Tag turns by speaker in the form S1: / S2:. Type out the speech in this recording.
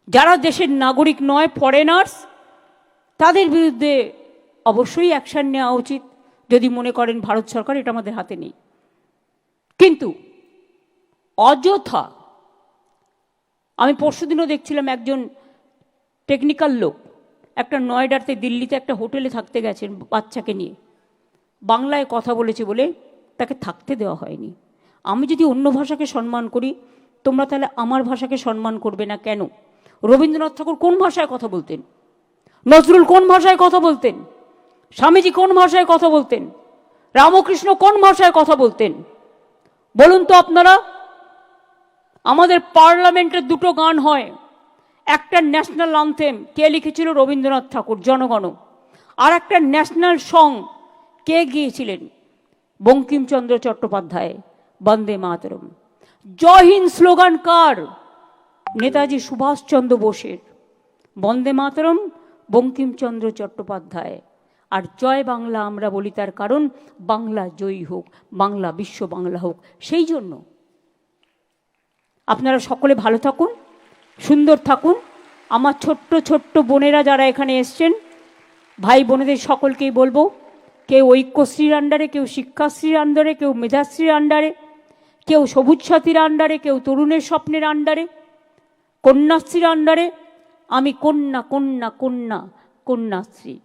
S1: যারা দেশের নাগরিক নয়, ফরেনার্স, তাদের বিরুদ্ধে অবশ্যই অ্যাকশন নেওয়া উচিত যদি মনে করেন ভারত সরকার এটা আমাদের হাতে নেই। কিন্তু অযথা, আমি পরশুদিনও দেখছিলাম একজন টেকনিক্যাল লোক একটা নয়ডাতে, দিল্লিতে একটা হোটেলে থাকতে গেছেন বাচ্চাকে নিয়ে, বাংলায় কথা বলেছে বলে তাকে থাকতে দেওয়া হয়নি। আমি যদি অন্য ভাষাকে সম্মান করি, তোমরা তাহলে আমার ভাষাকে সম্মান করবে না কেন? রবীন্দ্রনাথ ঠাকুর কোন ভাষায় কথা বলতেন? নজরুল কোন ভাষায় কথা বলতেন? স্বামীজি কোন ভাষায় কথা বলতেন? রামকৃষ্ণ কোন ভাষায় কথা বলতেন? বলুন তো আপনারা। আমাদের পার্লামেন্টের দুটো গান হয়, একটা ন্যাশনাল অ্যানথেম কে লিখেছিল? রবীন্দ্রনাথ ঠাকুর, জনগণ। আর একটা ন্যাশনাল সং কে গিয়েছিলেন? বঙ্কিমচন্দ্র চট্টোপাধ্যায়, বন্দে মাতরম। জয় হিন্দ স্লোগান কার? নেতাজি সুভাষচন্দ্র বোসের। বন্দে মাতরম বঙ্কিমচন্দ্র চট্টোপাধ্যায়। আর জয় বাংলা আমরা বলি তার কারণ বাংলা জয়ী হোক, বাংলা বিশ্ব বাংলা হোক। সেই জন্য আপনারা সকলে ভালো থাকুন, সুন্দর থাকুন। আমার ছোট্ট ছোট্ট বোনেরা যারা এখানে এসছেন, ভাই বোনেদের সকলকেই বলবো, কেউ ঐক্যশ্রীর আন্ডারে, কেউ শিক্ষাশ্রীর আন্ডারে, কেউ মেধাশ্রীর আন্ডারে, কেউ সবুজ সাথীর আন্ডারে, কেউ তরুণের স্বপ্নের আন্ডারে, কন্যাশ্রীর আন্ডারে। আমি কন্যা কন্যা কন্যা কন্যাশ্রী।